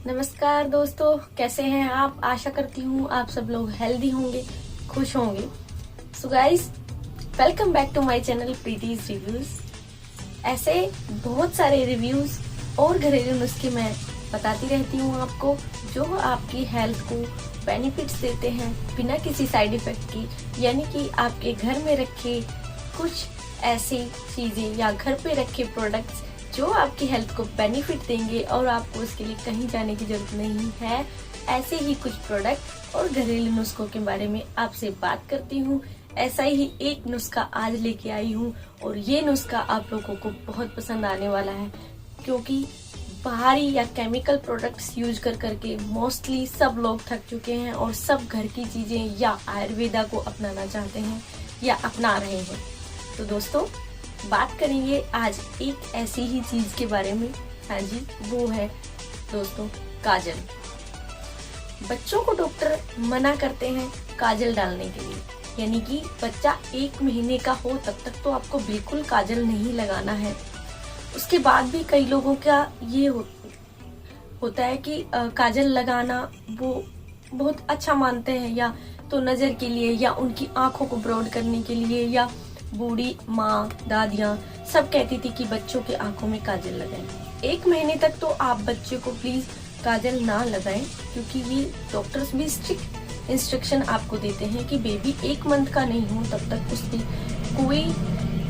नमस्कार दोस्तों, कैसे हैं आप। आशा करती हूँ आप सब लोग हेल्दी होंगे, खुश होंगे। So guys, welcome back to my channel Preeti's reviews. ऐसे बहुत सारे रिव्यूज और घरेलू नुस्खे मैं बताती रहती हूँ आपको, जो आपकी हेल्थ को बेनिफिट्स देते हैं बिना किसी साइड इफेक्ट की। यानी कि आपके घर में रखे कुछ ऐसी चीजें या घर पे रखे प्रोडक्ट्स जो आपकी हेल्थ को बेनिफिट देंगे और आपको उसके लिए कहीं जाने की जरूरत नहीं है। ऐसे ही कुछ प्रोडक्ट और घरेलू नुस्खों के बारे में आपसे बात करती हूँ। ऐसा ही एक नुस्खा आज लेके आई हूँ और ये नुस्खा आप लोगों को बहुत पसंद आने वाला है, क्योंकि बाहरी या केमिकल प्रोडक्ट्स यूज कर करके मोस्टली सब लोग थक चुके हैं और सब घर की चीजें या आयुर्वेदा को अपनाना चाहते हैं या अपना रहे हैं। तो दोस्तों, बात करेंगे आज एक ऐसी ही चीज के बारे में। हाँ जी, वो है दोस्तों काजल। बच्चों को डॉक्टर मना करते हैं काजल डालने के लिए, यानी कि बच्चा 1 महीने का हो तब तक तो आपको बिल्कुल काजल नहीं लगाना है। उसके बाद भी कई लोगों का ये होता है कि काजल लगाना वो बहुत अच्छा मानते हैं, या तो नजर के लिए या उनकी आंखों को ब्रॉड करने के लिए, या बूढ़ी माँ दादियाँ सब कहती थी कि बच्चों के आंखों में काजल लगाएं। 1 महीने तक तो आप बच्चे को प्लीज काजल ना लगाएं, क्योंकि ये डॉक्टर्स भी स्ट्रिक्ट इंस्ट्रक्शन आपको देते हैं कि बेबी 1 मंथ का नहीं हो तब तक उसमें कोई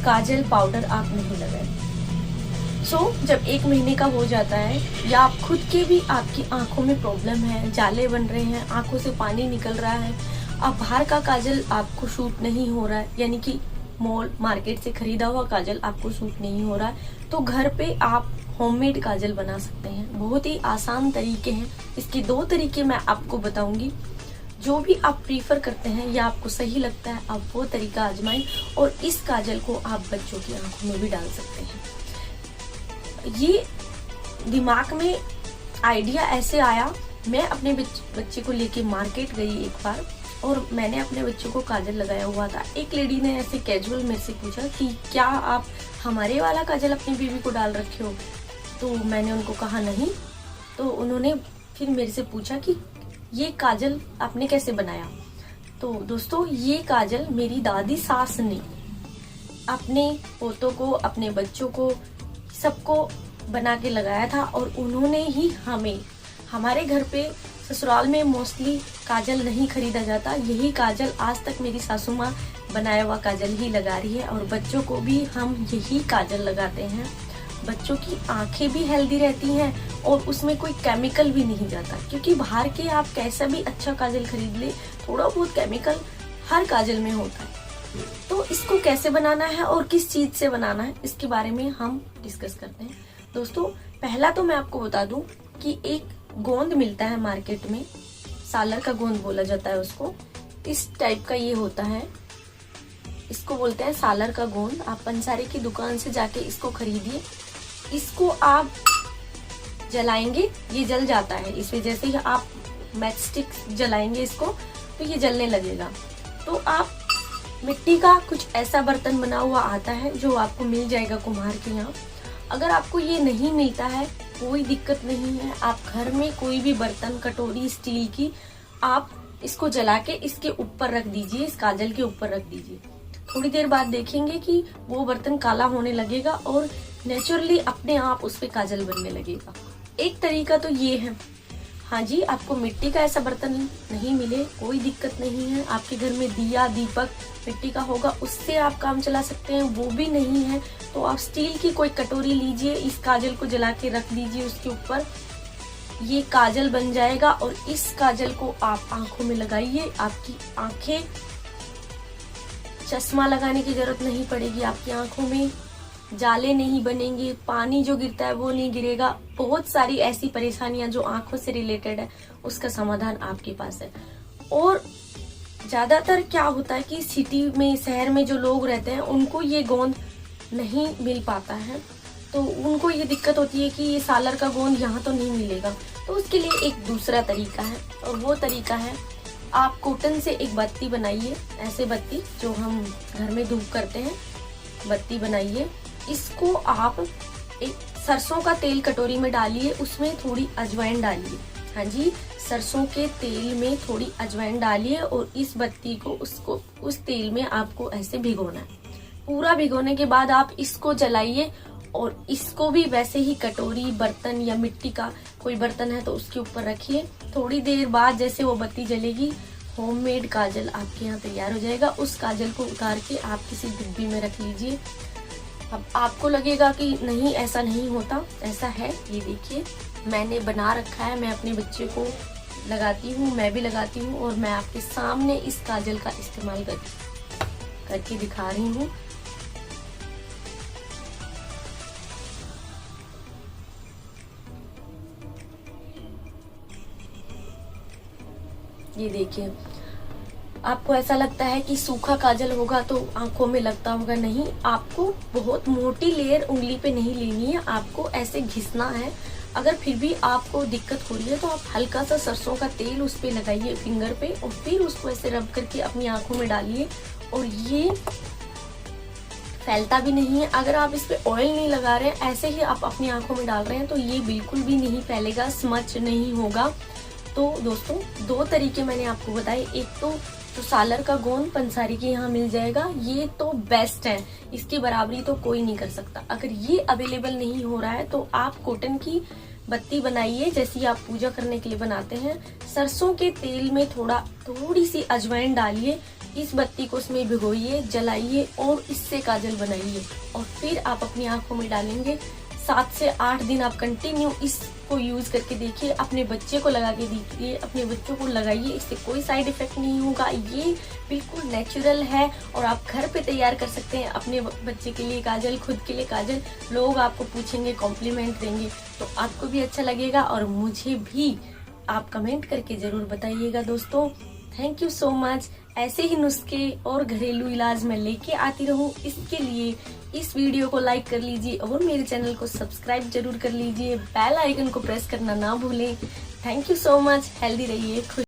काजल पाउडर आप नहीं लगाएं। जब 1 महीने का हो जाता है या आप खुद के भी आपकी आंखों में प्रॉब्लम है, जाले बन रहे हैं, आंखों से पानी निकल रहा है, अब बाहर का काजल आपको शूट नहीं हो रहा है, यानी कि मॉल मार्केट से खरीदा हुआ काजल आपको सूट नहीं हो रहा है, तो घर पे आप होममेड काजल बना सकते हैं। बहुत ही आसान तरीके हैं। इसके 2 तरीके मैं आपको बताऊंगी। जो भी आप प्रीफर करते हैं या आपको सही लगता है, आप वो तरीका आजमाएं और इस काजल को आप बच्चों की आंखों में भी डाल सकते हैं। ये दिमाग में आइडिया ऐसे आया, मैं अपने बच्चे को लेके मार्केट गई एक बार और मैंने अपने बच्चों को काजल लगाया हुआ था। एक लेडी ने ऐसे कैजुअल मेरे से पूछा कि क्या आप हमारे वाला काजल अपनी बेबी को डाल रखे हो? तो मैंने उनको कहा नहीं। तो उन्होंने फिर मेरे से पूछा कि ये काजल आपने कैसे बनाया? तो दोस्तों, ये काजल मेरी दादी सास ने अपने पोतों को, अपने बच्चों को, सबको बना के लगाया था और उन्होंने ही हमारे घर पे ससुराल में मोस्टली काजल नहीं खरीदा जाता। यही काजल आज तक मेरी सासू माँ बनाया हुआ काजल ही लगा रही है और बच्चों को भी हम यही काजल लगाते हैं। बच्चों की आंखें भी हेल्दी रहती हैं और उसमें कोई केमिकल भी नहीं जाता, क्योंकि बाहर के आप कैसा भी अच्छा काजल खरीद ले, थोड़ा बहुत केमिकल हर काजल में होता है। तो इसको कैसे बनाना है और किस चीज से बनाना है, इसके बारे में हम डिस्कस करते हैं। दोस्तों, पहला तो मैं आपको बता दूं कि एक गोंद मिलता है मार्केट में, सालर का गोंद बोला जाता है उसको। इस टाइप का ये होता है, इसको बोलते हैं सालर का गोंद। आप पंसारी की दुकान से जाके इसको खरीदिए। इसको आप जलाएंगे, ये जल जाता है। इसमें जैसे ही आप मैच स्टिक जलाएंगे इसको तो ये जलने लगेगा। तो आप मिट्टी का कुछ ऐसा बर्तन बना हुआ आता है जो आपको मिल जाएगा कुम्हार के यहाँ। अगर आपको ये नहीं मिलता है, कोई दिक्कत नहीं है, आप घर में कोई भी बर्तन, कटोरी स्टील की, आप इसको जला के इसके ऊपर रख दीजिए, इस काजल के ऊपर रख दीजिए। थोड़ी देर बाद देखेंगे कि वो बर्तन काला होने लगेगा और नेचुरली अपने आप उस पे काजल बनने लगेगा। एक तरीका तो ये है। हाँ जी, आपको मिट्टी का ऐसा बर्तन नहीं मिले, कोई दिक्कत नहीं है। आपके घर में दिया, दीपक मिट्टी का होगा, उससे आप काम चला सकते हैं। वो भी नहीं है तो आप स्टील की कोई कटोरी लीजिए, इस काजल को जला के रख दीजिए उसके ऊपर, ये काजल बन जाएगा। और इस काजल को आप आंखों में लगाइए। आपकी आंखें, चश्मा लगाने की जरूरत नहीं पड़ेगी, आपकी आंखों में जाले नहीं बनेंगे, पानी जो गिरता है वो नहीं गिरेगा। बहुत सारी ऐसी परेशानियां जो आंखों से रिलेटेड है, उसका समाधान आपके पास है। और ज्यादातर क्या होता है कि सिटी में, शहर में जो लोग रहते हैं, उनको ये गोंद नहीं मिल पाता है, तो उनको ये दिक्कत होती है कि ये सालर का गोंद यहाँ तो नहीं मिलेगा। तो उसके लिए एक दूसरा तरीका है, और वो तरीका है, आप कॉटन से एक बत्ती बनाइए, ऐसे बत्ती जो हम घर में धूप करते हैं, बत्ती बनाइए। इसको आप एक सरसों का तेल कटोरी में डालिए, उसमें थोड़ी अजवाइन डालिए। हाँ जी, सरसों के तेल में थोड़ी अजवाइन डालिए और इस बत्ती को उस तेल में आपको ऐसे भिगोना है। पूरा भिगोने के बाद आप इसको जलाइए और इसको भी वैसे ही कटोरी, बर्तन या मिट्टी का कोई बर्तन है तो उसके ऊपर रखिए। थोड़ी देर बाद जैसे वो बत्ती जलेगी, होममेड काजल आपके यहाँ तैयार हो जाएगा। उस काजल को उतार के आप किसी डिब्बी में रख लीजिए। अब आपको लगेगा कि नहीं ऐसा नहीं होता, ऐसा है। ये देखिए मैंने बना रखा है, मैं अपने बच्चे को लगाती हूँ, मैं भी लगाती हूँ और मैं आपके सामने इस काजल का इस्तेमाल करके दिखा रही हूँ। ये देखिए, आपको ऐसा लगता है कि सूखा काजल होगा तो आंखों में लगता होगा, नहीं, आपको बहुत मोटी लेयर उंगली पे नहीं लेनी है, आपको ऐसे घिसना है। अगर फिर भी आपको दिक्कत हो रही है तो आप हल्का सा सरसों का तेल उस पे लगाइए फिंगर पे और फिर उसको ऐसे रब करके अपनी आंखों में डालिए और ये फैलता भी नहीं है। अगर आप इस पे ऑयल नहीं लगा रहे हैं, ऐसे ही आप अपनी आंखों में डाल रहे हैं तो ये बिल्कुल भी नहीं फैलेगा, स्मच नहीं होगा। तो दोस्तों 2 तरीके मैंने आपको बताए। एक तो सालर का गोंद पंसारी के यहाँ मिल जाएगा, ये तो बेस्ट है, इसकी बराबरी तो कोई नहीं कर सकता। अगर ये अवेलेबल नहीं हो रहा है तो आप कॉटन की बत्ती बनाइए जैसी आप पूजा करने के लिए बनाते हैं। सरसों के तेल में थोड़ी सी अजवाइन डालिए, इस बत्ती को उसमें भिगोइए, जलाइए और इससे काजल बनाइए और फिर आप अपनी आंखों में डालेंगे। 7 से 8 दिन आप कंटिन्यू इसको यूज करके देखिए, अपने बच्चे को लगा के दीजिए, अपने बच्चों को लगाइए, इससे कोई साइड इफेक्ट नहीं होगा। ये बिल्कुल नेचुरल है और आप घर पे तैयार कर सकते हैं अपने बच्चे के लिए काजल, खुद के लिए काजल। लोग आपको पूछेंगे, कॉम्प्लीमेंट देंगे तो आपको भी अच्छा लगेगा और मुझे भी आप कमेंट करके जरूर बताइएगा। दोस्तों थैंक यू सो मच। ऐसे ही नुस्खे और घरेलू इलाज मैं लेके आती रहूं, इसके लिए इस वीडियो को लाइक कर लीजिए और मेरे चैनल को सब्सक्राइब जरूर कर लीजिए। बेल आइकन को प्रेस करना ना भूलें। Thank you so much. Healthy रहिए, खुश